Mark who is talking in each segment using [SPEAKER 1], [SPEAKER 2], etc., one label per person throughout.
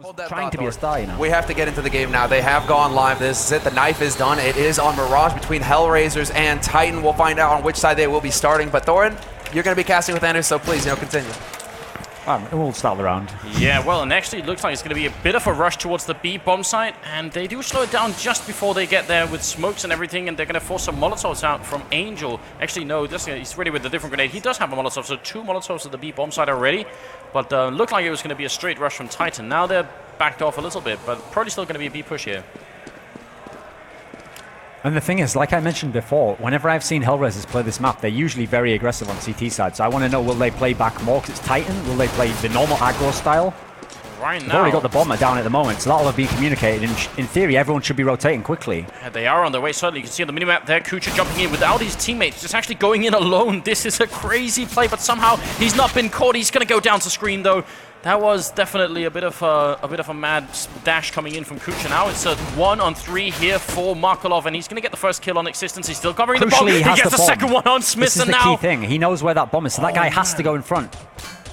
[SPEAKER 1] Hold that
[SPEAKER 2] trying
[SPEAKER 1] thought,
[SPEAKER 2] to be a star, you know.
[SPEAKER 1] We have to get into the game now. They have gone live. This is it. The knife is done. It is on Mirage between HellRaisers and Titan. We'll find out on which side they will be starting. But Thorin, you're going to be casting with Anders, so please, continue.
[SPEAKER 2] We'll start the round.
[SPEAKER 3] Yeah, well, and actually it looks like it's going to be a bit of a rush towards the B bomb site, and they do slow it down just before they get there with smokes and everything, and they're going to force some Molotovs out from Angel. Actually, no, he's ready with a different grenade. He does have a Molotov, so 2 Molotovs at the B bomb site already, but looked like it was going to be a straight rush from Titan. Now they're backed off a little bit, but probably still going to be a B push here.
[SPEAKER 2] And the thing is, like I mentioned before, whenever I've seen HellRaisers play this map, they're usually very aggressive on CT side. So I want to know, will they play back more because it's Titan? Will they play the normal aggro style?
[SPEAKER 3] Right now,
[SPEAKER 2] they've already got the bomber down at the moment, so that'll have been communicated. In theory, everyone should be rotating quickly.
[SPEAKER 3] Yeah, they are on their way, certainly. You can see on the minimap there, Kucha jumping in without his teammates, just actually going in alone. This is a crazy play, but somehow he's not been caught. He's going to go down to screen, though. That was definitely a bit of a mad dash coming in from Kucha. Now it's a 1-on-3 here for Markolov, and he's going to get the first kill on Existence. He's still covering the bomb. He gets the second one on Smith,
[SPEAKER 2] this is
[SPEAKER 3] and
[SPEAKER 2] the
[SPEAKER 3] now
[SPEAKER 2] key thing. He knows where that bomb is, so that guy has to go in front,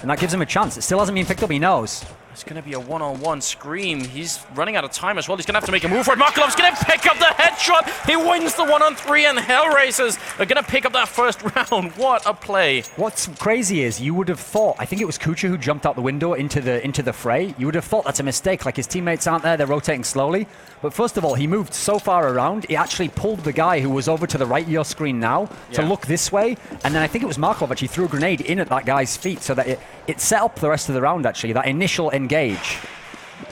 [SPEAKER 2] and that gives him a chance. It still hasn't been picked up. He knows.
[SPEAKER 3] It's going to be a 1-on-1 Scream. He's running out of time as well. He's going to have to make a move for it. Markolov's going to pick up the headshot. He wins the 1-on-3, and HellRaisers are going to pick up that first round. What a play.
[SPEAKER 2] What's crazy is you would have thought, I think it was Kucha who jumped out the window into the fray. You would have thought that's a mistake, like his teammates aren't there, they're rotating slowly. But first of all, he moved so far around, he actually pulled the guy who was over to the right of your screen now to look this way. And then I think it was Markov actually threw a grenade in at that guy's feet so that it set up the rest of the round, actually, that initial engage.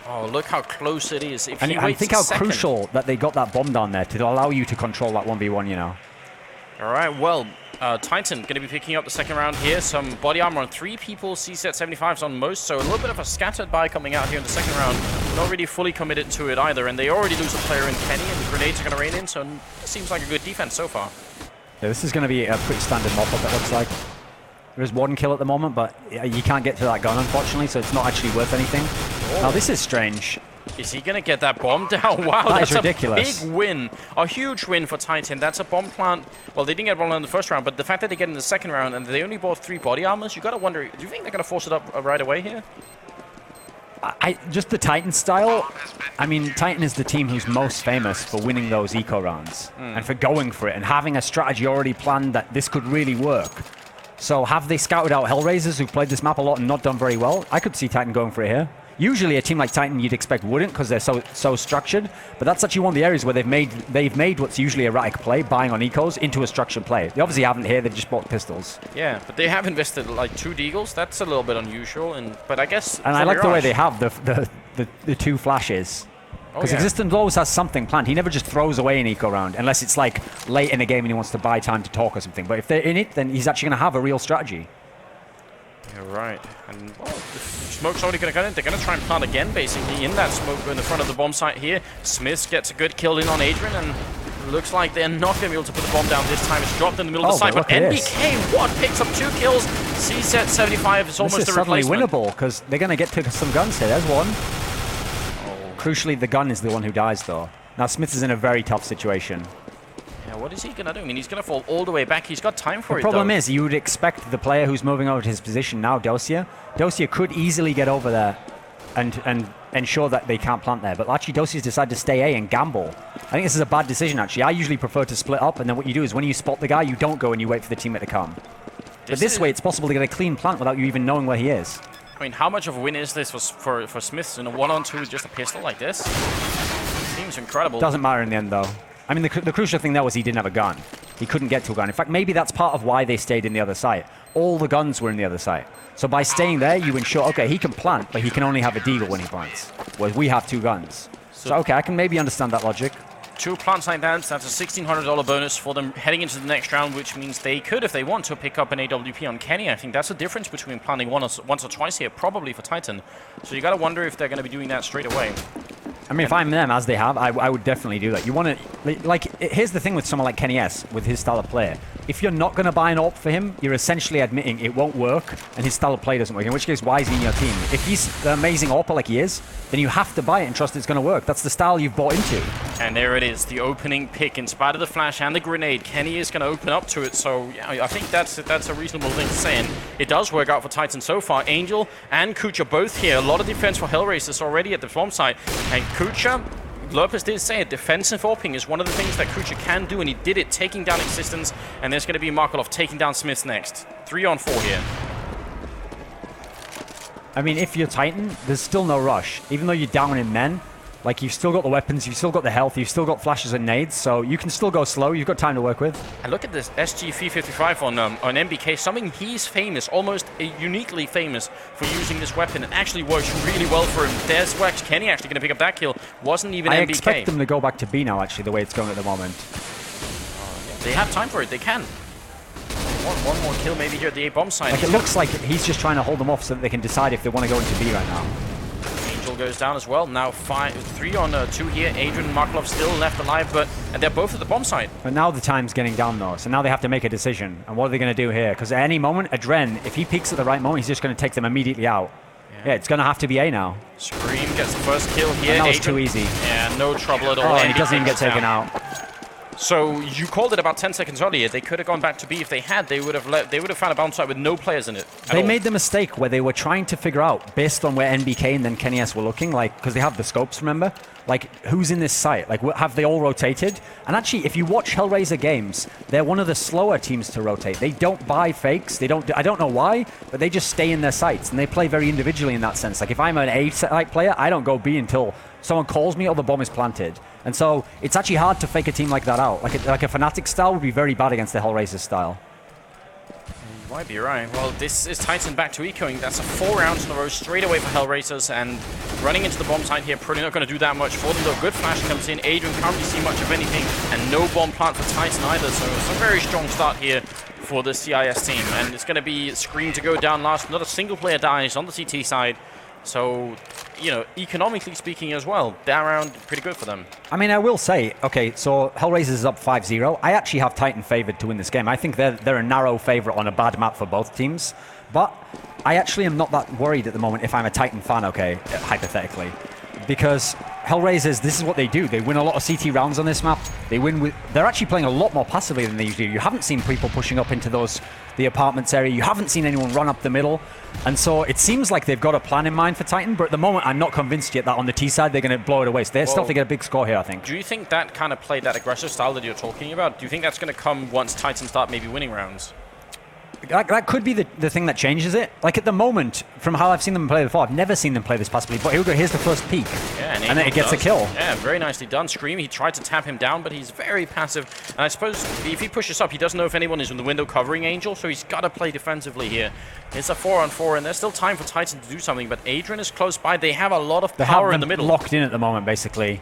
[SPEAKER 3] Oh, look how close it is. If
[SPEAKER 2] and
[SPEAKER 3] he
[SPEAKER 2] I think
[SPEAKER 3] waits
[SPEAKER 2] how
[SPEAKER 3] a second.
[SPEAKER 2] crucial that they got that bomb down there to allow you to control that 1v1, you know.
[SPEAKER 3] All right, well, Titan going to be picking up the second round here. Some body armor on 3 people, CZ 75s on most, so a little bit of a scattered buy coming out here in the second round. Not really fully committed to it either, and they already lose a player in Kenny, and the grenades are going to rain in, so it seems like a good defense so far.
[SPEAKER 2] Yeah, this is going to be a pretty standard mop-up, it looks like. There's 1 kill at the moment, but you can't get to that gun, unfortunately, so it's not actually worth anything. Oh. Now, this is strange.
[SPEAKER 3] Is he going to get that bomb down? Wow, that's
[SPEAKER 2] ridiculous.
[SPEAKER 3] A big win. A huge win for Titan. That's a bomb plant. Well, they didn't get one in the first round, but the fact that they get in the second round and they only bought 3 body armors, you got to wonder, do you think they're going to force it up right away here?
[SPEAKER 2] Just the Titan style. I mean, Titan is the team who's most famous for winning those eco rounds and for going for it and having a strategy already planned that this could really work. So have they scouted out HellRaisers who've played this map a lot and not done very well? I could see Titan going for it here. Usually a team like Titan you'd expect wouldn't because they're so structured, but that's actually one of the areas where they've made what's usually a erratic play, buying on ecos, into a structured play. They obviously haven't here, they've just bought pistols.
[SPEAKER 3] Yeah, but they have invested like 2 deagles. That's a little bit unusual, but I guess...
[SPEAKER 2] And I like the way they have the 2 flashes. Because Existence always has something planned. He never just throws away an eco round, unless it's like late in the game and he wants to buy time to talk or something. But if they're in it, then he's actually going to have a real strategy.
[SPEAKER 3] Yeah, right. And well, the smoke's already going to go in. They're going to try and plant again, basically, in that smoke in the front of the bomb site here. Smith gets a good kill in on Adrian, and looks like they're not going to be able to put the bomb down this time. It's dropped in the middle of the site, but NBK, what? Picks up 2 kills. CZ 75 is almost the replacement.
[SPEAKER 2] This is suddenly winnable, because they're going to get to some guns here. There's one. Crucially, the gun is the one who dies, though. Now, Smith is in a very tough situation.
[SPEAKER 3] Yeah, what is he going to do? I mean, he's going to fall all the way back. He's got time for it,
[SPEAKER 2] The problem is, you would expect the player who's moving over to his position now, Dosia could easily get over there and ensure that they can't plant there. But actually, Dosia's decided to stay A and gamble. I think this is a bad decision, actually. I usually prefer to split up, and then what you do is when you spot the guy, you don't go and you wait for the teammate to come. But this way, it's possible to get a clean plant without you even knowing where he is.
[SPEAKER 3] I mean, how much of a win is this for Smiths in a 1-on-2 with just a pistol like this? Seems incredible.
[SPEAKER 2] Doesn't matter in the end, though. I mean, the crucial thing there was he didn't have a gun. He couldn't get to a gun. In fact, maybe that's part of why they stayed in the other site. All the guns were in the other site. So by staying there, you ensure, okay, he can plant, but he can only have a deagle when he plants. Whereas we have 2 guns. So okay, I can maybe understand that logic.
[SPEAKER 3] 2 plants like that, that's a $1,600 bonus for them heading into the next round, which means they could, if they want, to pick up an AWP on Kenny. I think that's the difference between planting once or twice here, probably for Titan. So you got to wonder if they're going to be doing that straight away.
[SPEAKER 2] I mean, if I'm them, as they have, I would definitely do that. You want to, like, here's the thing with someone like Kenny S, with his style of play. If you're not going to buy an AWP for him, you're essentially admitting it won't work and his style of play doesn't work, in which case, why is he in your team? If he's the amazing AWPer like he is, then you have to buy it and trust it's going to work. That's the style you've bought into.
[SPEAKER 3] And there it is, the opening pick. In spite of the flash and the grenade, Kenny is going to open up to it. So, yeah, I think that's a reasonable thing to say. And it does work out for Titan so far. Angel and Kucha both here. A lot of defense for HellRaisers already at the bomb site. And Kucha, Lopez did say it, defensive AWPing is one of the things that Kucha can do, and he did it, taking down Existence, and there's going to be Markelov taking down Smiths next. 3-on-4 here.
[SPEAKER 2] I mean, if you're Titan, there's still no rush. Even though you're down in men, like, you've still got the weapons, you've still got the health, you've still got flashes and nades, so you can still go slow, you've got time to work with.
[SPEAKER 3] And look at this SG-355 on MBK, something he's famous, almost uniquely famous for using this weapon. It actually works really well for him. There's where Kenny actually going to pick up that kill. Wasn't even
[SPEAKER 2] I
[SPEAKER 3] MBK.
[SPEAKER 2] expect them to go back to B now, actually, the way it's going at the moment.
[SPEAKER 3] They have time for it, they can. One more kill maybe here at the A bomb site.
[SPEAKER 2] Like, it looks like he's just trying to hold them off so that they can decide if they want to go into B right now.
[SPEAKER 3] Angel goes down as well. Now 3-on-2 here. Adrian and Markelov still left alive, and they're both at the bomb site.
[SPEAKER 2] But now the time's getting down, though, so now they have to make a decision. And what are they going to do here? Because at any moment, Adren, if he peaks at the right moment, he's just going to take them immediately out. Yeah, it's going to have to be A now.
[SPEAKER 3] Scream gets the first kill here.
[SPEAKER 2] And that was too easy.
[SPEAKER 3] Yeah, no trouble at all.
[SPEAKER 2] Oh, and he doesn't even get taken out.
[SPEAKER 3] So you called it about 10 seconds earlier. They could have gone back to B if they had. They would have found a bounce site with no players in it.
[SPEAKER 2] They made the mistake where they were trying to figure out, based on where NBK and then Kenny S were looking, like, because they have the scopes, remember? Like, who's in this site? Like, have they all rotated? And actually, if you watch HellRaiser games, they're one of the slower teams to rotate. They don't buy fakes. They don't. I don't know why, but they just stay in their sites and they play very individually in that sense. Like, if I'm an A site player, I don't go B until someone calls me or the bomb is planted. And so it's actually hard to fake a team like that out. Like a Fnatic style would be very bad against the HellRaisers style.
[SPEAKER 3] You might be right. Well, this is Titan back to ecoing. That's a 4 rounds in a row straight away for HellRaisers, and running into the bomb site here, probably not going to do that much for them, though. Good flash comes in. Adrian can't really see much of anything, and no bomb plant for Titan either, so it's a very strong start here for the CIS team. And it's going to be Scream to go down last. Not a single player dies on the CT side. So, you know, economically speaking as well, that round pretty good for them.
[SPEAKER 2] I mean, I will say, okay, so HellRaisers is up 5-0. I actually have Titan favored to win this game. I think they're a narrow favorite on a bad map for both teams. But I actually am not that worried at the moment if I'm a Titan fan, okay, hypothetically. Because HellRaisers, this is what they do. They win a lot of CT rounds on this map. They're actually playing a lot more passively than they usually do. You haven't seen people pushing up into the apartments area. You haven't seen anyone run up the middle. And so it seems like they've got a plan in mind for Titan, but at the moment I'm not convinced yet that on the T side they're going to blow it away. So they still have to get a big score here, I think.
[SPEAKER 3] Do you think that kind of played that aggressive style that you're talking about? Do you think that's going to come once Titan start maybe winning rounds?
[SPEAKER 2] That could be the thing that changes it. Like, at the moment, from how I've seen them play before, I've never seen them play this passively. But here we go, here's the first peak.
[SPEAKER 3] Yeah,
[SPEAKER 2] and then it gets a kill.
[SPEAKER 3] Yeah, very nicely done. Scream, he tried to tap him down, but he's very passive. And I suppose if he pushes up, he doesn't know if anyone is in the window covering Angel, so he's got to play defensively here. It's a 4-on-4, and there's still time for Titan to do something, but Adrian is close by. They have a lot of power in the middle.
[SPEAKER 2] Locked in at the moment, basically.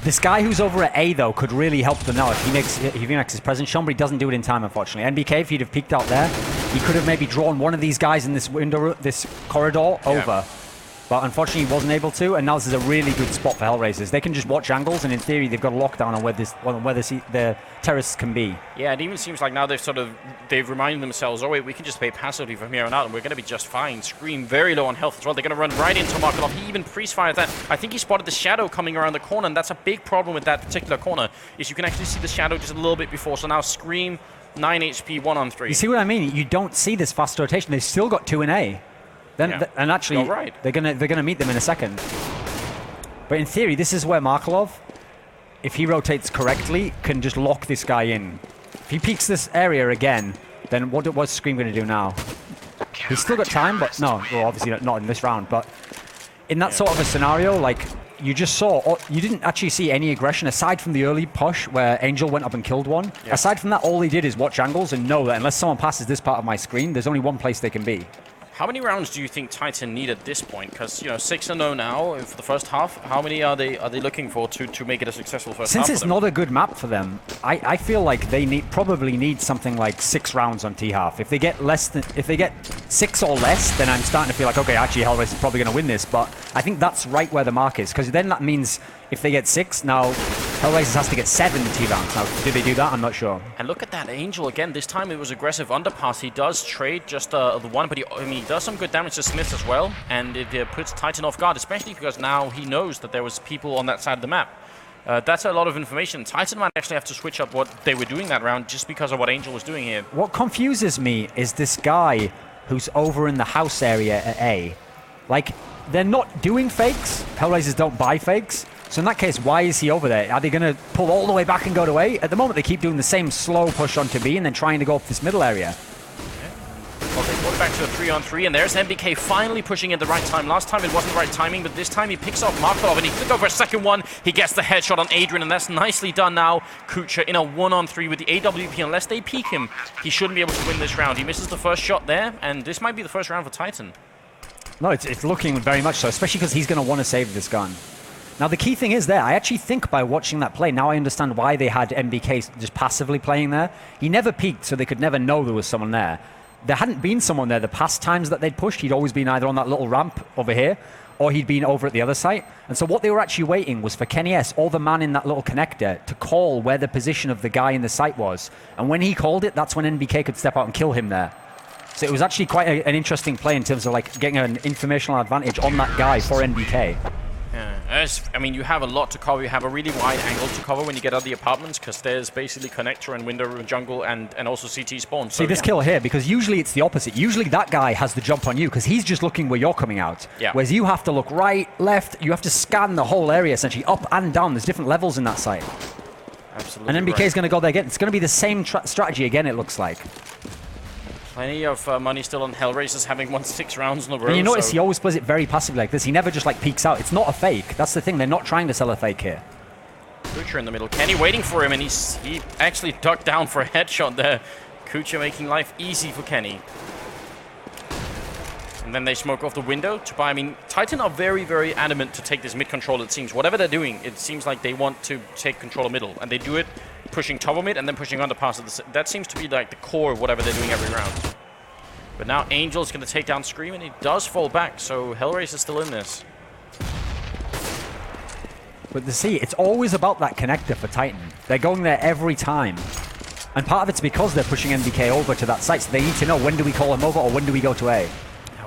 [SPEAKER 2] This guy who's over at A, though, could really help them now if he makes his presence shown, but he doesn't do it in time, unfortunately. NBK, if he'd have peeked out there, he could have maybe drawn one of these guys in this window, this corridor, over. But unfortunately, he wasn't able to, and now this is a really good spot for HellRaisers. They can just watch angles, and in theory, they've got a lockdown on where the terrorists can be.
[SPEAKER 3] Yeah, it even seems like now they've reminded themselves, oh wait, we can just play passively from here on out, and we're going to be just fine. Scream very low on health as well. They're going to run right into Markelov. He even pre-fired that. I think he spotted the shadow coming around the corner, and that's a big problem with that particular corner, is you can actually see the shadow just a little bit before. So now Scream, 9 HP, 1-on-3.
[SPEAKER 2] You see what I mean? You don't see this fast rotation. They've still got 2 in A. And actually, they're gonna meet them in a second. But in theory, this is where Markelov, if he rotates correctly, can just lock this guy in. If he peeks this area again, then what's Scream going to do now? He's still got time, but no, well, obviously not in this round. But in that sort of a scenario, like, you just saw, you didn't actually see any aggression aside from the early push where Angel went up and killed one. Aside from that, all he did is watch angles and know that unless someone passes this part of my screen, there's only one place they can be.
[SPEAKER 3] How many rounds do you think Titan need at this point? Because, you know, 6-0 now for the first half. How many are they looking for to make it a successful first half?
[SPEAKER 2] Since it's not a good map for them, I feel like they probably need something like 6 rounds on T-half. If they get 6 or less, then I'm starting to feel like, okay, actually HellRaisers is probably going to win this. But I think that's right where the mark is, because then that means if they get 6, now HellRaisers has to get 7 T-rounds. Now, do they do that? I'm not sure.
[SPEAKER 3] And look at that Angel again. This time it was aggressive underpass. He does trade just the one, but he does some good damage to Smith as well, and it puts Titan off guard, especially because now he knows that there was people on that side of the map. That's a lot of information. Titan might actually have to switch up what they were doing that round just because of what Angel was doing here.
[SPEAKER 2] What confuses me is this guy who's over in the house area at A. Like, they're not doing fakes. HellRaisers don't buy fakes. So in that case, why is he over there? Are they going to pull all the way back and go to A? At the moment, they keep doing the same slow push onto B and then trying to go up this middle area.
[SPEAKER 3] Well, they brought it back to a 3-on-3, and there's MBK finally pushing in the right time. Last time it wasn't the right timing, but this time he picks off Markov, and he could go for a second one. He gets the headshot on Adrian, and that's nicely done now. Kucha in a 1-on-3 with the AWP. Unless they peek him, he shouldn't be able to win this round. He misses the first shot there, and this might be the first round for Titan.
[SPEAKER 2] No, it's looking very much so, especially because he's going to want to save this gun. Now, the key thing is there, I actually think by watching that play, now I understand why they had MBK just passively playing there. He never peeked, so they could never know there was someone there. There hadn't been someone there the past times that they'd pushed. He'd always been either on that little ramp over here, or he'd been over at the other site. And so what they were actually waiting was for Kenny S, or the man in that little connector, to call where the position of the guy in the site was. And when he called it, that's when NBK could step out and kill him there. So it was actually quite an interesting play in terms of like getting an informational advantage on that guy for NBK.
[SPEAKER 3] Yeah, I mean, you have a lot to cover. You have a really wide angle to cover when you get out of the apartments, because there's basically connector and window and jungle and also CT spawn. So,
[SPEAKER 2] see, this kill here, because usually it's the opposite. Usually that guy has the jump on you because he's just looking where you're coming out.
[SPEAKER 3] Yeah.
[SPEAKER 2] Whereas you have to look right, left, you have to scan the whole area essentially, up and down. There's different levels in that site.
[SPEAKER 3] Absolutely.
[SPEAKER 2] And NBK is going to go there again. It's going to be the same strategy again, it looks like.
[SPEAKER 3] Plenty of money still on HellRaisers, having won 6 rounds in a row.
[SPEAKER 2] And you notice he always plays it very passively like this. He never just like peeks out. It's not a fake. That's the thing. They're not trying to sell a fake here.
[SPEAKER 3] Kucha in the middle. Kenny waiting for him, and he actually ducked down for a headshot there. Kucha making life easy for Kenny. And then they smoke off the window to buy. I mean, Titan are very, very adamant to take this mid control, it seems. Whatever they're doing, it seems like they want to take control of middle. And they do it pushing top of mid and then pushing underpass. That seems to be like the core of whatever they're doing every round. But now Angel's going to take down Scream, and he does fall back. So HellRaisers is still in this.
[SPEAKER 2] But see, it's always about that connector for Titan. They're going there every time. And part of it's because they're pushing NBK over to that site. So they need to know, when do we call him over or when do we go to A?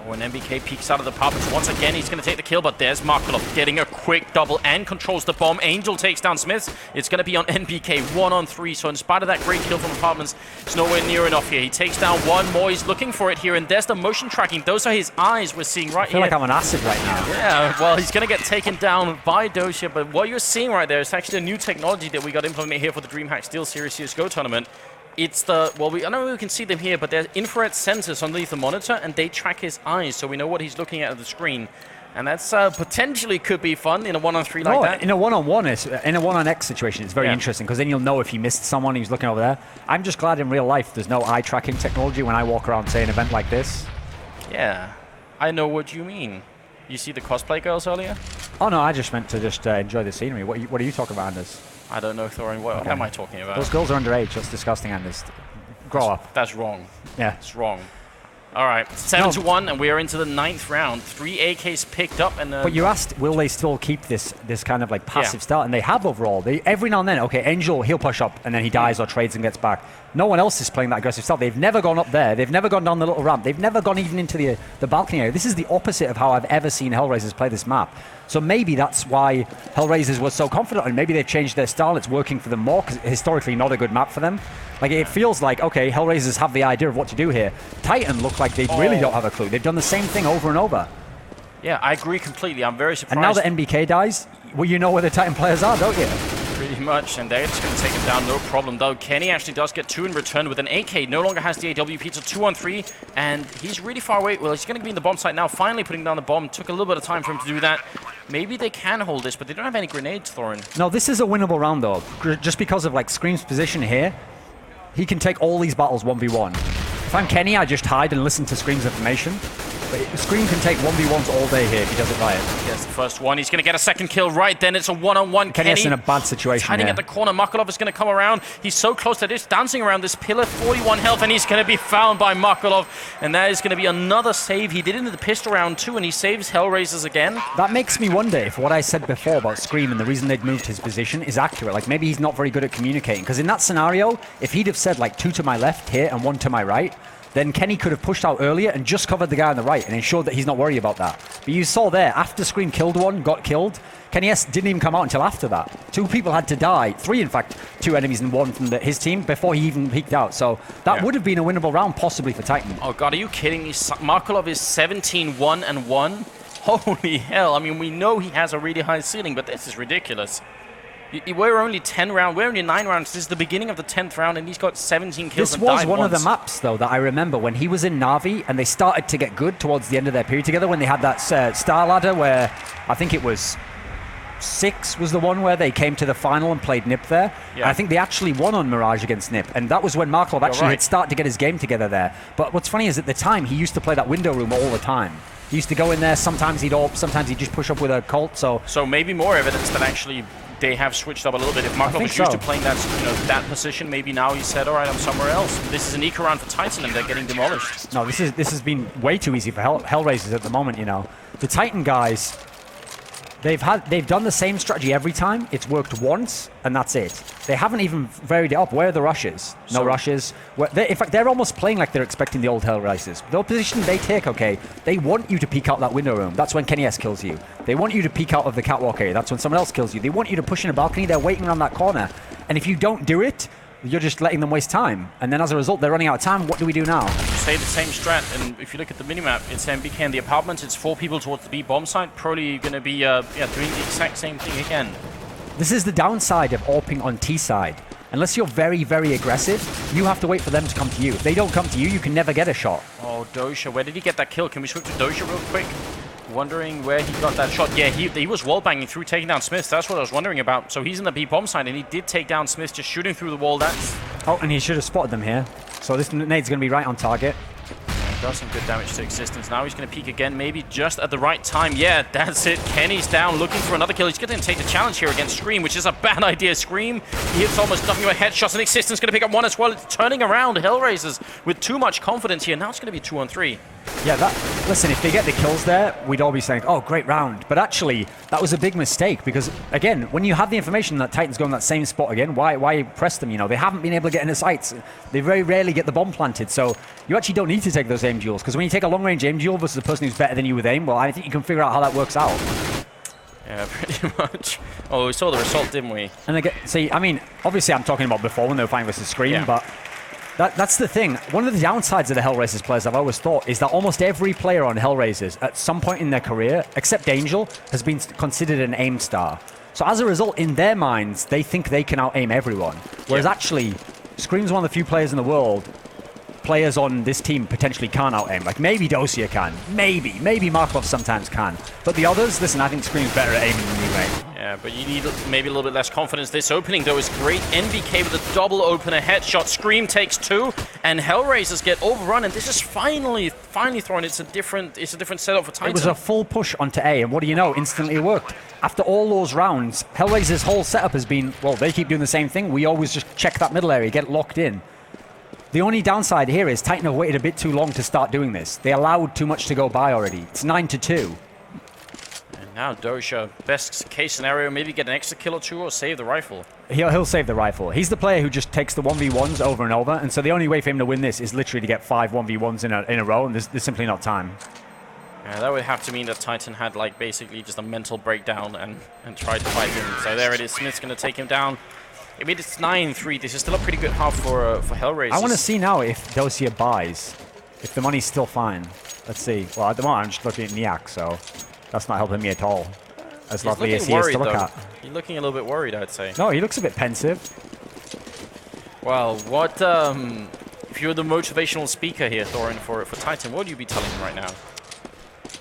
[SPEAKER 3] When MBK peeks out of the apartments, once again, he's going to take the kill, but there's Markelov getting a quick double and controls the bomb. Angel takes down Smith. It's going to be on NBK, 1-on-3. So in spite of that great kill from apartments, it's nowhere near enough here. He takes down one more. He's looking for it here, and there's the motion tracking. Those are his eyes we're seeing right here.
[SPEAKER 2] I feel like I'm on acid right now.
[SPEAKER 3] Yeah, well, he's going to get taken down by Dosia, but what you're seeing right there is actually a new technology that we got implemented here for the DreamHack Steel Series CSGO tournament. It's the, well, I don't know if we can see them here, but there's infrared sensors underneath the monitor, and they track his eyes, so we know what he's looking at the screen. And that's potentially could be fun in a 1-on-3 like that.
[SPEAKER 2] In a 1-on-1, in a 1-on-X situation, it's very interesting, because then you'll know if you missed someone who's looking over there. I'm just glad in real life there's no eye tracking technology when I walk around, say, an event like this.
[SPEAKER 3] Yeah, I know what you mean. You see the cosplay girls earlier?
[SPEAKER 2] Oh, no, I just meant to just enjoy the scenery. What are you talking about, Anders?
[SPEAKER 3] I don't know, Thorin. What am I talking about?
[SPEAKER 2] Those girls are underage. That's disgusting, Anders. Grow up.
[SPEAKER 3] That's wrong.
[SPEAKER 2] Yeah.
[SPEAKER 3] It's wrong. All right, 7-1, and we are into the 9th round. 3 AKs picked up, and
[SPEAKER 2] but you asked, will they still keep this kind of like passive style? And they have overall. They every now and then, okay, Angel, he'll push up, and then he dies or trades and gets back. No one else is playing that aggressive style. They've never gone up there. They've never gone down the little ramp. They've never gone even into the balcony area. This is the opposite of how I've ever seen HellRaisers play this map. So maybe that's why HellRaisers was so confident, and maybe they've changed their style. It's working for them more, because historically not a good map for them. Like, it feels like, okay, HellRaisers have the idea of what to do here. Titan look like they really don't have a clue. They've done the same thing over and over.
[SPEAKER 3] Yeah, I agree completely. I'm very surprised.
[SPEAKER 2] And now that NBK dies, well, you know where the Titan players are, don't you?
[SPEAKER 3] Pretty much, and they're just going to take him down, no problem, though. Kenny actually does get 2 in return with an AK. No longer has the AWP, so 2-on-3, and he's really far away. Well, he's going to be in the bomb site now, finally putting down the bomb. Took a little bit of time for him to do that. Maybe they can hold this, but they don't have any grenades, Thorin.
[SPEAKER 2] No, this is a winnable round, though. Just because of, like, Scream's position here, he can take all these battles 1v1. If I'm Kenny, I just hide and listen to Scream's information. But Scream can take 1v1s all day here if he does it right.
[SPEAKER 3] Gets the first one. He's going to get a second kill right then. It's a one-on-one.
[SPEAKER 2] Kenny's in a bad situation
[SPEAKER 3] hiding
[SPEAKER 2] here.
[SPEAKER 3] at the corner. Makalov is going to come around. He's so close to this, dancing around this pillar. 41 health, and he's going to be found by Makalov. And that is going to be another save. He did it in the pistol round too, and he saves HellRaisers again.
[SPEAKER 2] That makes me wonder if what I said before about Scream and the reason they'd moved his position is accurate. Like, maybe he's not very good at communicating. Because in that scenario, if he'd have said, like, 2 to my left here and 1 to my right, then Kenny could have pushed out earlier and just covered the guy on the right and ensured that he's not worried about that. But you saw there, after Scream killed one, got killed, Kenny S didn't even come out until after that. 2 people had to die. 3, in fact, 2 enemies and 1 from his team before he even peeked out. So that would have been a winnable round, possibly, for Titan.
[SPEAKER 3] Oh, God, are you kidding me? Makalov is 17-1-1. Holy hell. I mean, we know he has a really high ceiling, but this is ridiculous. We're only 10 rounds. We're only 9 rounds. This is the beginning of the 10th round, and he's got 17 kills.
[SPEAKER 2] This was one of the maps, though, that I remember when he was in Na'Vi, and they started to get good towards the end of their period together when they had that star ladder where I think it was 6 was the one where they came to the final and played Nip there. Yeah. And I think they actually won on Mirage against Nip, and that was when Markov actually had started to get his game together there. But what's funny is at the time, he used to play that window room all the time. He used to go in there, sometimes he'd AWP, sometimes he'd just push up with a Colt, so maybe more evidence that actually they have switched up a little bit. If Markov was used to playing that, that position, maybe now he said, all right, I'm somewhere else. This is an eco round for Titan, and they're getting demolished. No, this has been way too easy for HellRaisers at the moment, The Titan guys, they've done the same strategy every time. It's worked once, and that's it. They haven't even varied it up. Where are the rushes? No rushes. In fact, they're almost playing like they're expecting the old HellRaisers. The position they take, okay, they want you to peek out that window room. That's when Kenny S kills you. They want you to peek out of the catwalk area. That's when someone else kills you. They want you to push in a balcony. They're waiting around that corner. And if you don't do it, you're just letting them waste time. And then as a result, they're running out of time. What do we do now?
[SPEAKER 3] Stay the same strat, and if you look at the minimap, it's MBK in the apartments. It's 4 people towards the B bomb site. Probably going to be doing the exact same thing again.
[SPEAKER 2] This is the downside of AWPing on T side. Unless you're very, very aggressive, you have to wait for them to come to you. If they don't come to you, you can never get a shot.
[SPEAKER 3] Oh, Dosha, where did he get that kill? Can we switch to Dosha real quick? Wondering where he got that shot. Yeah, he was wall banging through, taking down Smith. That's what I was wondering about. So he's in the B bomb side, and he did take down Smith, just shooting through the wall.
[SPEAKER 2] Oh, and he should have spotted them here. So this nade's going to be right on target.
[SPEAKER 3] Does some good damage to Existence. Now he's going to peek again, maybe just at the right time. Yeah, that's it. Kenny's down, looking for another kill. He's going to take the challenge here against Scream, which is a bad idea. Scream, he hits almost nothing but headshots, and Existence going to pick up 1 as well. It's turning around HellRaisers with too much confidence here. Now it's going to be 2-on-3.
[SPEAKER 2] Yeah, listen, if they get the kills there, we'd all be saying, oh, great round. But actually, that was a big mistake because, again, when you have the information that Titan's going that same spot again, why press them? They haven't been able to get into sights. They very rarely get the bomb planted. So you actually don't need to take those aim duels because when you take a long-range aim duel versus a person who's better than you with aim, well, I think you can figure out how that works out.
[SPEAKER 3] Yeah, pretty much. Oh, we saw the result, didn't we?
[SPEAKER 2] And again, see, I mean, obviously I'm talking about before when they were fighting versus Scream, but that's the thing. One of the downsides of the HellRaisers players, I've always thought, is that almost every player on HellRaisers at some point in their career, except Angel, has been considered an aim star. So as a result, in their minds, they think they can out-aim everyone. Whereas actually, Scream's one of the few players in the world, players on this team potentially can't out-aim. Like, maybe Dosia can. Maybe Markov sometimes can. But the others, listen, I think Scream's better at aiming than you, mate.
[SPEAKER 3] Yeah, but you need maybe a little bit less confidence. This opening, though, is great. NBK with a double opener headshot. Scream takes 2, and HellRaisers get overrun, and this is finally thrown. It's a different setup for Titan.
[SPEAKER 2] It was a full push onto A, and what do you know? Instantly it worked. After all those rounds, HellRaisers' whole setup has been, well, they keep doing the same thing. We always just check that middle area, get locked in. The only downside here is Titan have waited a bit too long to start doing this. They allowed too much to go by already. It's 9-2.
[SPEAKER 3] Now Dosha, best case scenario, maybe get an extra kill or 2 or save the rifle.
[SPEAKER 2] He'll save the rifle. He's the player who just takes the 1v1s over and over, and so the only way for him to win this is literally to get 5 1v1s in a row, and there's simply not time.
[SPEAKER 3] Yeah, that would have to mean that Titan had like basically just a mental breakdown and tried to fight him. So there it is, Smith's going to take him down. I mean, it's 9-3. This is still a pretty good half for HellRaisers.
[SPEAKER 2] I want to see now if Dosia buys, if the money's still fine. Let's see. Well, at the moment, I'm just looking at Niak, so that's not helping me at all. As lovely as he is to look at.
[SPEAKER 3] He's looking a little bit worried, I'd say.
[SPEAKER 2] No, he looks a bit pensive.
[SPEAKER 3] Well, what if you're the motivational speaker here, Thorin, for Titan, what would you be telling him right now?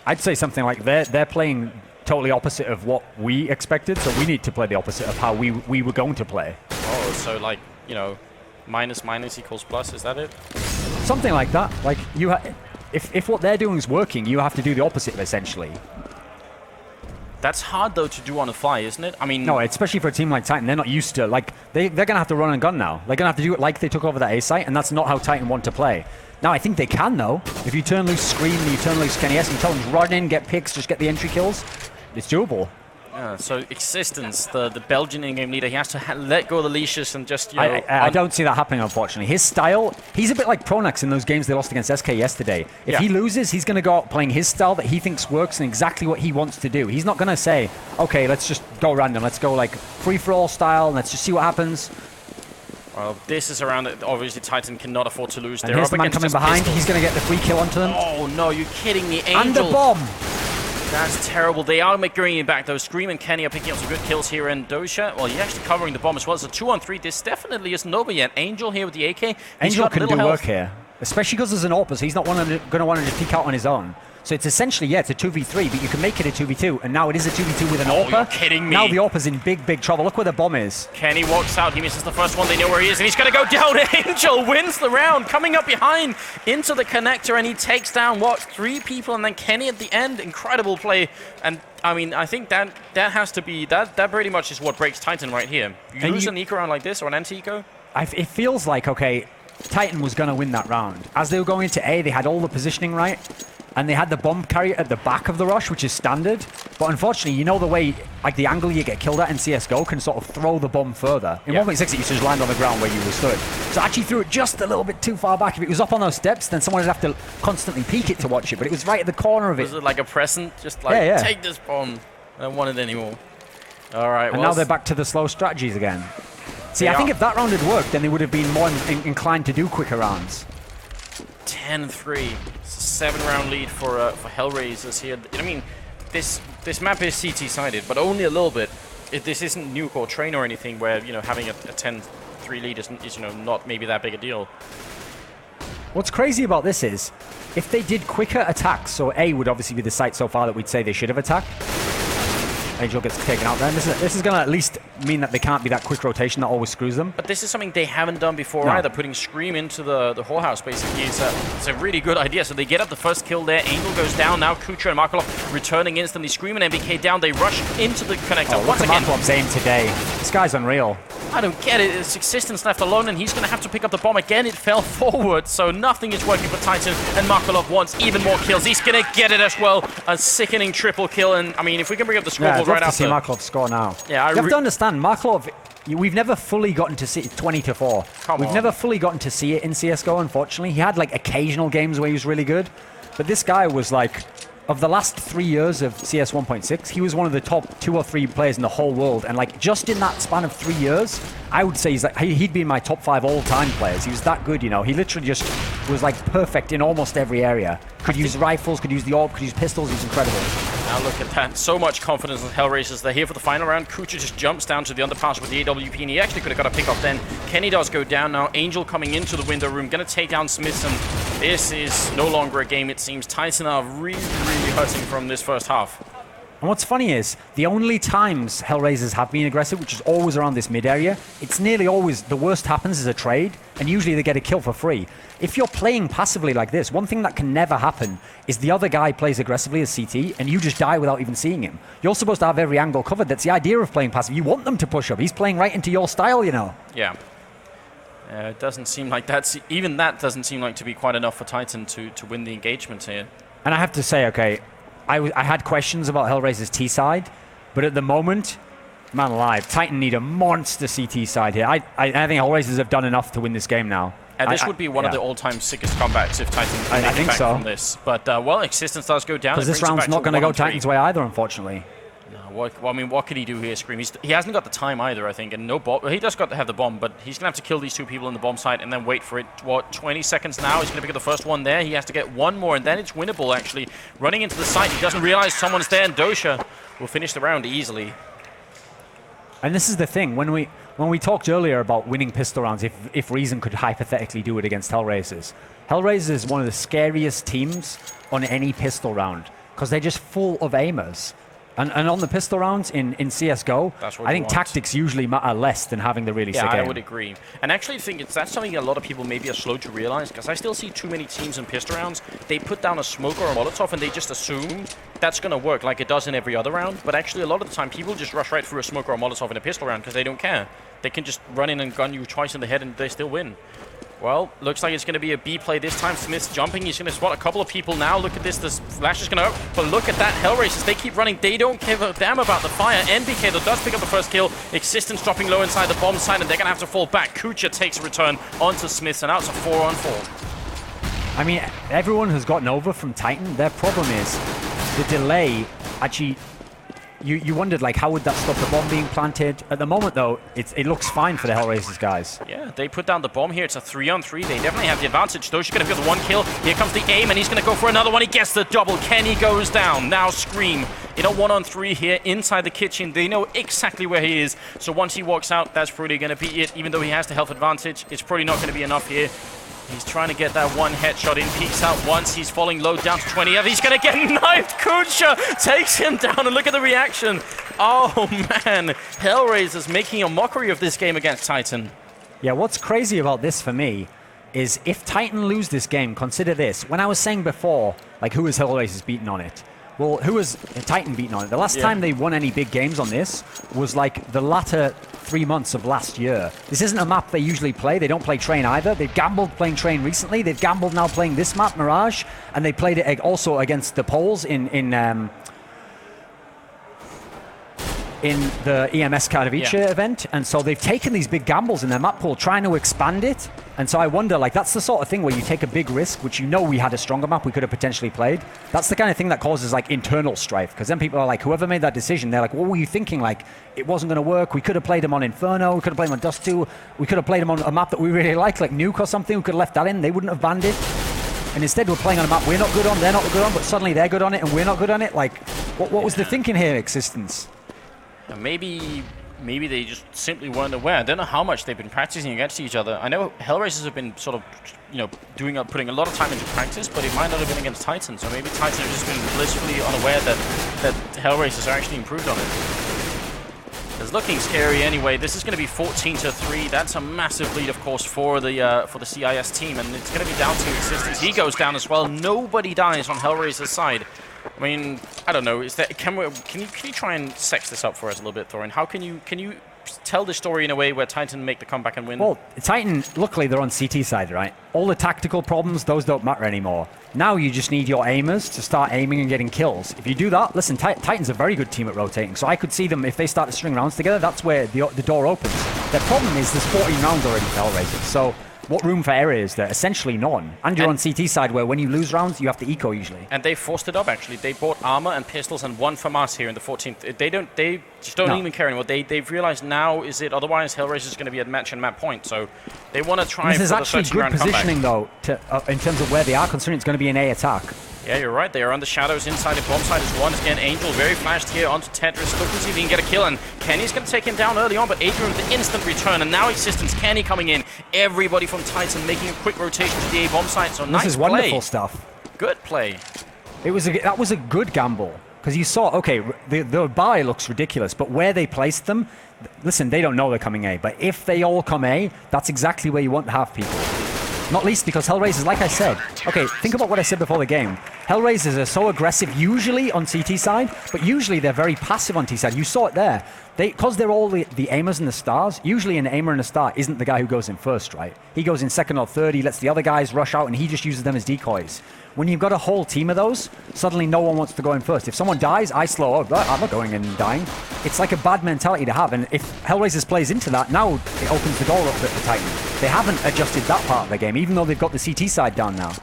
[SPEAKER 2] I'd say something like they're playing totally opposite of what we expected, so we need to play the opposite of how we were going to play.
[SPEAKER 3] Oh, so like, minus equals plus, is that it?
[SPEAKER 2] Something like that. Like if what they're doing is working, you have to do the opposite, essentially.
[SPEAKER 3] That's hard, though, to do on the fly, isn't it? I mean...
[SPEAKER 2] No, especially for a team like Titan, they're not used to, like, they're going to have to run and gun now. They're going to have to do it like they took over that A site, and that's not how Titan want to play. Now, I think they can, though. If you turn loose Scream and you turn loose Kenny S and tell them to run in, get picks, just get the entry kills, it's doable.
[SPEAKER 3] Yeah, so Existence, the Belgian in-game leader, he has to let go of the leashes and just, you know...
[SPEAKER 2] I don't see that happening, unfortunately. His style, he's a bit like Pronax in those games they lost against SK yesterday. If he loses, he's going to go out playing his style that he thinks works and exactly what he wants to do. He's not going to say, okay, let's just go random. Let's go like free-for-all style, and let's just see what happens.
[SPEAKER 3] Well, this is around it. Obviously, Titan cannot afford to lose.
[SPEAKER 2] And here's the man coming behind. He's going to get the free kill onto them.
[SPEAKER 3] Oh, no, you're kidding me. Angel.
[SPEAKER 2] And the bomb!
[SPEAKER 3] That's terrible. They are bringing it back, though. Scream and Kenny are picking up some good kills here, and Dosha, well, he's actually covering the bomb as well. So 2-on-3. This definitely isn't over yet. Angel here with the AK.
[SPEAKER 2] Angel can do work here, especially because there's an AWP, so he's not going to want to just peek out on his own. So it's essentially, yeah, it's a 2v3, but you can make it a 2v2, and now it is a 2v2 with an AWP.
[SPEAKER 3] You're kidding me.
[SPEAKER 2] Now the AWP's in big, big trouble. Look where the bomb is.
[SPEAKER 3] Kenny walks out. He misses the first one. They know where he is, and he's going to go down. Angel wins the round, coming up behind into the connector, and he takes down, what, 3 people, and then Kenny at the end. Incredible play. And, I mean, I think that has to be, that pretty much is what breaks Titan right here. You lose an eco round like this, or an anti-eco?
[SPEAKER 2] It feels like, okay, Titan was going to win that round. As they were going into A, they had all the positioning right. And they had the bomb carrier at the back of the rush, which is standard. But unfortunately, you know the way, like the angle you get killed at in CSGO can sort of throw the bomb further. In 1.6, it used to just land on the ground where you were stood. So I actually threw it just a little bit too far back. If it was up on those steps, then someone would have to constantly peek it to watch it. But it was right at the corner of it.
[SPEAKER 3] Was it like a present? Just like, take this bomb. I don't want it anymore. All right.
[SPEAKER 2] And now they're back to the slow strategies again. See, I think if that round had worked, then they would have been more inclined to do quicker rounds.
[SPEAKER 3] 10-3. 7-round lead for HellRaisers here. I mean, this map is CT-sided, but only a little bit. This isn't Nuke or Train or anything where, you know, having a 10-3 lead is, you know, not maybe that big a deal.
[SPEAKER 2] What's crazy about this is, if they did quicker attacks, so A would obviously be the site so far that we'd say they should have attacked. Angel gets taken out there. And this is going to at least mean that they can't be that quick rotation that always screws them.
[SPEAKER 3] But this is something they haven't done before either. Putting Scream into the whorehouse basically is a really good idea. So they get up the first kill there. Angel goes down. Now Kucha and Markolov returning instantly. Scream and MBK down. They rush into the connector once again.
[SPEAKER 2] Markolov's aim today. This guy's unreal.
[SPEAKER 3] I don't get it. It's Existence left alone, and he's going to have to pick up the bomb again. It fell forward, so nothing is working for Titan, and Markolov wants even more kills. He's going to get it as well. A sickening triple kill, and I mean, if we can bring up the scoreboard right after.
[SPEAKER 2] I'd love to see Markolov score now.
[SPEAKER 3] Yeah,
[SPEAKER 2] you have to understand, Markolov, we've never fully gotten to see it 20-4. We've never fully gotten to see it in CSGO, unfortunately. He had like occasional games where he was really good, but this guy was like, of the last 3 years of CS 1.6, he was one of the top 2 or 3 players in the whole world. And like just in that span of 3 years, I would say he'd be in my top 5 all-time players. He was that good, you know. He literally just was like perfect in almost every area. Could use rifles, could use the AWP, could use pistols. He's incredible.
[SPEAKER 3] Now look at that. So much confidence in HellRaisers. They're here for the final round. Kucha just jumps down to the underpass with the AWP, and he actually could have got a pick off then. Kenny does go down now. Angel coming into the window room, going to take down Smithson. This is no longer a game, it seems. Titan are really, really hurting from this first half.
[SPEAKER 2] And what's funny is, the only times HellRaisers have been aggressive, which is always around this mid area, it's nearly always the worst happens is a trade, and usually they get a kill for free. If you're playing passively like this, one thing that can never happen is the other guy plays aggressively as CT, and you just die without even seeing him. You're supposed to have every angle covered. That's the idea of playing passive. You want them to push up. He's playing right into your style, you know.
[SPEAKER 3] Yeah. It doesn't seem like that's... Even that doesn't seem like to be quite enough for Titan to win the engagement here. And
[SPEAKER 2] I have to say, okay, I had questions about HellRaisers T side, but at the moment, man alive, Titan need a monster CT side here. I think HellRaisers have done enough to win this game now.
[SPEAKER 3] And this would be one of the all-time sickest comebacks if Titan can make it back from this. But, well, Existence does go down.
[SPEAKER 2] Because this round's not going to go Titan's way either, unfortunately.
[SPEAKER 3] No, I mean, what could he do here, Scream? He hasn't got the time either, I think, and no bomb. He does got to have the bomb, but he's going to have to kill these 2 people in the bomb site and then wait for it. What, 20 seconds now? He's going to pick up the first one there. He has to get one more, and then it's winnable, actually. Running into the site, he doesn't realize someone's there, and Dosha will finish the round easily.
[SPEAKER 2] And this is the thing. When we talked earlier about winning pistol rounds, if Reason could hypothetically do it against HellRaisers, HellRaisers is one of the scariest teams on any pistol round because they're just full of aimers. And on the pistol rounds in CSGO, I think tactics usually matter less than having the really sick aim.
[SPEAKER 3] Yeah, I would agree. And actually, I think that's something a lot of people maybe are slow to realize, because I still see too many teams in pistol rounds. They put down a smoke or a Molotov and they just assume that's going to work like it does in every other round. But actually, a lot of the time, people just rush right through a smoke or a Molotov in a pistol round because they don't care. They can just run in and gun you twice in the head and they still win. Well, looks like it's going to be a B play this time. Smith's jumping. He's going to spot a couple of people now. Look at this. The flash is going to... But look at that. HellRaisers, they keep running. They don't give a damn about the fire. NBK, though, does pick up the first kill. Existence dropping low inside the bomb site, and they're going to have to fall back. Kucha takes a return onto Smith, and now it's a 4-on-4.
[SPEAKER 2] I mean, everyone has gotten over from Titan. Their problem is the delay actually... You wondered, like, how would that stop the bomb being planted? At the moment, though, it looks fine for the HellRaisers guys.
[SPEAKER 3] Yeah, they put down the bomb here. It's a 3-on-3. They definitely have the advantage. Doji's going to get the one kill. Here comes the aim, and he's going to go for another one. He gets the double. Kenny goes down. Now Scream in a 1-on-3 here inside the kitchen. They know exactly where he is. So once he walks out, that's probably going to be it. Even though he has the health advantage, it's probably not going to be enough here. He's trying to get that one headshot in, peeks out once, he's falling low down to 20. He's going to get knifed. Kucha takes him down, and look at the reaction. Oh man, HellRaisers making a mockery of this game against Titan.
[SPEAKER 2] Yeah, what's crazy about this for me is if Titan lose this game, consider this. When I was saying before, like, who has HellRaisers beaten on it? Well, who has Titan beaten on it? The last time they won any big games on this was like the latter 3 months of last year. This isn't a map they usually play. They don't play Train either. They've gambled playing Train recently. They've gambled now playing this map, Mirage, and they played it also against the Poles in the EMS Katowice event, and so they've taken these big gambles in their map pool, trying to expand it. And so I wonder, like, that's the sort of thing where you take a big risk, which you know we had a stronger map we could have potentially played. That's the kind of thing that causes, like, internal strife, because then people are like, whoever made that decision, they're like, what were you thinking? Like, it wasn't going to work. We could have played them on Inferno. We could have played them on Dust 2. We could have played them on a map that we really like Nuke or something. We could have left that in. They wouldn't have banned it. And instead we're playing on a map we're not good on, they're not good on, but suddenly they're good on it and we're not good on it. Like, what was the thinking here, Existence?
[SPEAKER 3] Maybe they just simply weren't aware. I don't know how much they've been practicing against each other. I know HellRaisers have been sort of, putting a lot of time into practice, but it might not have been against Titan. So maybe Titan have just been blissfully unaware that HellRaisers are actually improved on it. It's looking scary anyway. This is going to be 14-3. That's a massive lead, of course, for the CIS team, and it's going to be down to Existence. He goes down as well. Nobody dies on HellRaisers' side. I mean, I don't know. Can you try and sex this up for us a little bit, Thorin? How can you tell the story in a way where Titan make the comeback and win?
[SPEAKER 2] Well, Titan, luckily they're on CT side, right? All the tactical problems, those don't matter anymore. Now you just need your aimers to start aiming and getting kills. If you do that, listen, Titan's a very good team at rotating, so I could see them, if they start to string rounds together, that's where the door opens. The problem is there's 14 rounds already for HellRaisers, so what room for error is there? Essentially none. And you're on CT side where when you lose rounds, you have to eco usually.
[SPEAKER 3] And they forced it up, actually. They bought armor and pistols and one from us here in the 14th. They just don't even care anymore. They've realized now is it, otherwise HellRaisers is going to be at match and map point. So they want to try and
[SPEAKER 2] this is actually good positioning though, in terms of where they are, considering it's going to be an A attack.
[SPEAKER 3] Yeah, you're right. They are on the shadows inside the bomb site as one. Again, Angel very flashed here onto Tetris. Looking to see if he can get a kill. And Kenny's going to take him down early on, but Adrian with the instant return. And now Existence, Kenny coming in. Everybody from Titan making a quick rotation to the A bomb site. So nice play.
[SPEAKER 2] This is wonderful stuff.
[SPEAKER 3] Good play.
[SPEAKER 2] That was a good gamble. Because you saw, okay, the buy looks ridiculous, but where they placed them, listen, they don't know they're coming A. But if they all come A, that's exactly where you want to have people. Not least because HellRaisers, like I said, okay, think about what I said before the game. HellRaisers are so aggressive usually on CT side, but usually they're very passive on T side. You saw it there. Because they're all the aimers and the stars, usually an aimer and a star isn't the guy who goes in first, right? He goes in second or third, he lets the other guys rush out, and he just uses them as decoys. When you've got a whole team of those, suddenly no one wants to go in first. If someone dies, I slow up. I'm not going in and dying. It's like a bad mentality to have, and if HellRaisers plays into that, now it opens the door up for Titan. They haven't adjusted that part of the game, even though they've got the CT side down now.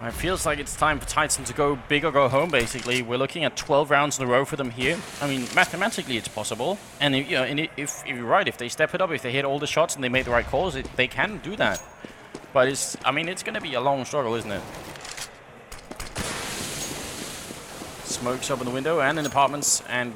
[SPEAKER 3] It feels like it's time for Titan to go big or go home, basically. We're looking at 12 rounds in a row for them here. I mean, mathematically it's possible. And if you're right, if they step it up, if they hit all the shots and they make the right calls, they can do that. But it's going to be a long struggle, isn't it? Smokes up in the window and in apartments, and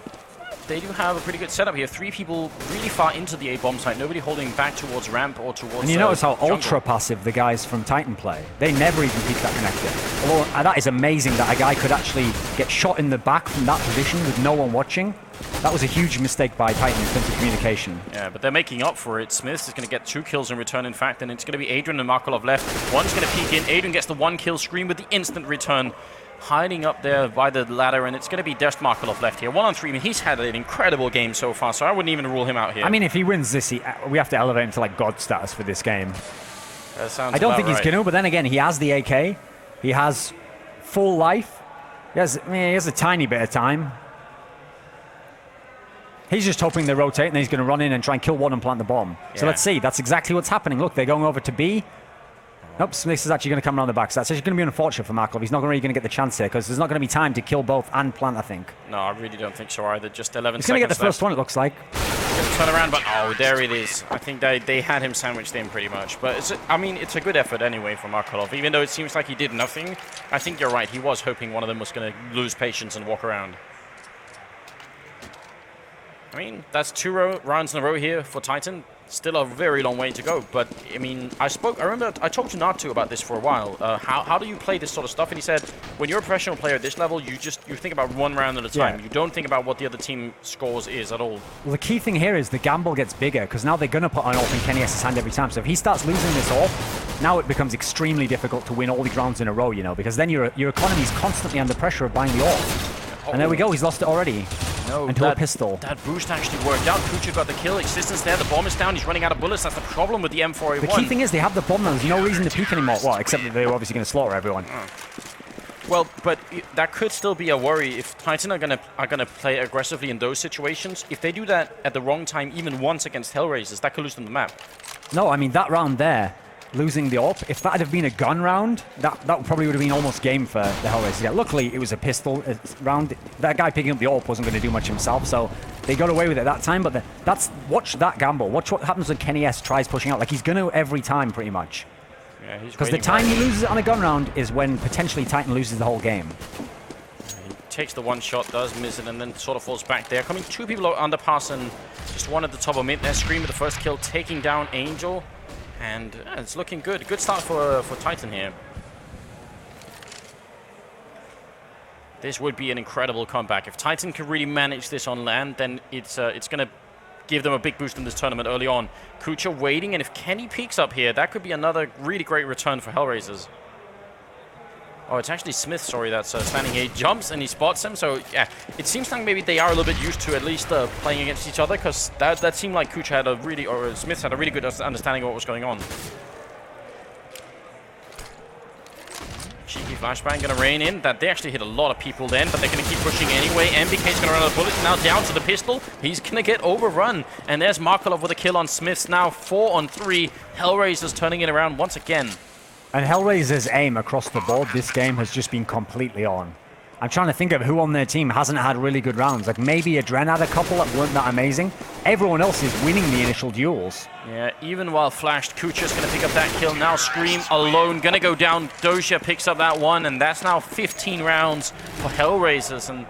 [SPEAKER 3] they do have a pretty good setup here. 3 people really far into the A-bomb site. Nobody holding back towards ramp or towards
[SPEAKER 2] And you notice how ultra passive the guys from Titan play. They never even peek that connector. Although that is amazing that a guy could actually get shot in the back from that position with no one watching. That was a huge mistake by Titan in terms of communication.
[SPEAKER 3] Yeah, but they're making up for it. Smith is going to get 2 kills in return, in fact, and it's going to be Adrian and Markolov left. One's going to peek in. Adrian gets the 1 kill screen with the instant return, hiding up there by the ladder, and it's going to be Dest Markolov left here. 1-on-3. I mean, he's had an incredible game so far, so I wouldn't even rule him out here.
[SPEAKER 2] I mean, if he wins this, we have to elevate him to like God status for this game.
[SPEAKER 3] That sounds
[SPEAKER 2] I don't think
[SPEAKER 3] right.
[SPEAKER 2] he's going to, but then again, he has the AK. He has full life. He has a tiny bit of time. He's just hoping they rotate, and then he's going to run in and try and kill one and plant the bomb. Yeah. So let's see. That's exactly what's happening. Look, they're going over to B. Nope, Smith is actually going to come around the back. So that's actually going to be unfortunate for Markov. He's not really going to get the chance here because there's not going to be time to kill both and plant, I think.
[SPEAKER 3] No, I really don't think so either. Just 11 seconds.
[SPEAKER 2] He's going to get the first one, it looks like.
[SPEAKER 3] Turn around, but oh, there it is. I think they had him sandwiched in pretty much. But it's a good effort anyway from Markolov. Even though it seems like he did nothing, I think you're right. He was hoping one of them was going to lose patience and walk around. I mean, that's 2 rounds in a row here for Titan. Still a very long way to go, but I mean, I remember I talked to Natu about this for a while. How do you play this sort of stuff? And he said, when you're a professional player at this level, you think about 1 round at a time. Yeah. You don't think about what the other team scores is at all.
[SPEAKER 2] Well, the key thing here is the gamble gets bigger because now they're going to put an AWP in Kenny S's hand every time. So if he starts losing this AWP, now it becomes extremely difficult to win all these rounds in a row, you know, because then your economy is constantly under pressure of buying the AWP. And there we go, he's lost it already.
[SPEAKER 3] No,
[SPEAKER 2] into a pistol.
[SPEAKER 3] That boost actually worked out. Kucha got the kill. Existence there. The bomb is down. He's running out of bullets. That's the problem with the M4A1.
[SPEAKER 2] The key thing is they have the bomb now. There's no reason to peek anymore. Well, except that they're obviously going to slaughter everyone.
[SPEAKER 3] Well, but that could still be a worry if Titan are gonna play aggressively in those situations. If they do that at the wrong time, even once against HellRaisers, that could lose them the map.
[SPEAKER 2] No, I mean that round there, losing the AWP, if that had been a gun round, that probably would have been almost game for the HellRaisers. Yeah, luckily, it was a pistol round. That guy picking up the AWP wasn't going to do much himself, so they got away with it that time. But watch that gamble. Watch what happens when Kenny S tries pushing out. Like, he's going to every time, pretty much.
[SPEAKER 3] Yeah, he's
[SPEAKER 2] because the time he loses it on a gun round is when potentially Titan loses the whole game.
[SPEAKER 3] He takes the 1 shot, does miss it, and then sort of falls back there. Coming 2 people underpass and just 1 at the top of mid there. Scream with the first kill, taking down Angel. And it's looking good. Good start for Titan here. This would be an incredible comeback. If Titan can really manage this on land, then it's going to give them a big boost in this tournament early on. Kucha waiting, and if Kenny peeks up here, that could be another really great return for HellRaisers. Oh, it's actually Smith, sorry, that's standing here. He jumps and he spots him, so yeah, it seems like maybe they are a little bit used to at least playing against each other, because that seemed like Kucha had Smith had a really good understanding of what was going on. Cheeky flashbang going to rain in. That they actually hit a lot of people then, but they're going to keep pushing anyway. MBK's going to run out of bullets. Now down to the pistol. He's going to get overrun. And there's Markolov with a kill on Smiths. Now 4-on-3. HellRaisers turning it around once again.
[SPEAKER 2] And HellRaiser's aim across the board this game has just been completely on. I'm trying to think of who on their team hasn't had really good rounds. Like maybe Adren had a couple that weren't that amazing. Everyone else is winning the initial duels.
[SPEAKER 3] Yeah, even while flashed, Kucha's going to pick up that kill. Now Scream alone, going to go down. Doja picks up that 1, and that's now 15 rounds for HellRaisers. And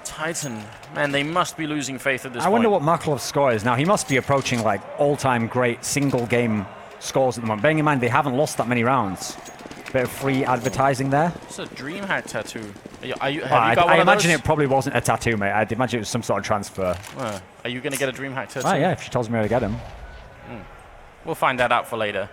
[SPEAKER 3] Titan, man, they must be losing faith at this point.
[SPEAKER 2] I wonder what Markolov's score is now. He must be approaching like all-time great single-game scores at the moment. Bearing in mind they haven't lost that many rounds. Bit of free advertising there.
[SPEAKER 3] It's a DreamHack tattoo.
[SPEAKER 2] I imagine it probably wasn't a tattoo, mate. I'd imagine it was some sort of transfer.
[SPEAKER 3] Are you going to get a DreamHack tattoo?
[SPEAKER 2] Oh, yeah, if she tells me where to get him.
[SPEAKER 3] We'll find that out for later.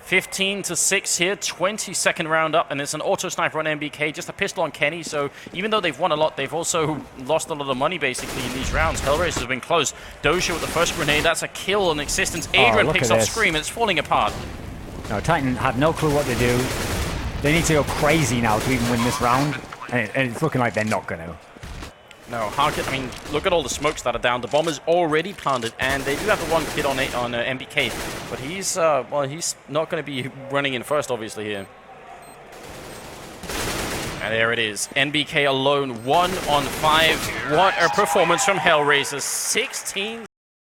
[SPEAKER 3] 15-6 here, 22nd round up, and it's an auto sniper on MBK, just a pistol on Kenny, so even though they've won a lot, they've also lost a lot of money basically in these rounds. HellRaisers have been close. Doja with the first grenade, that's a kill on Existence. Adrian picks up Scream, and it's falling apart.
[SPEAKER 2] No, Titan have no clue what to do. They need to go crazy now to even win this round, and it's looking like they're not going to.
[SPEAKER 3] No, Harkett, I mean, look at all the smokes that are down. The bomb is already planted, and they do have the 1 hit on MBK, but he's not going to be running in first, obviously, here. And there it is. NBK alone, 1-on-5. What a performance from HellRaisers. 16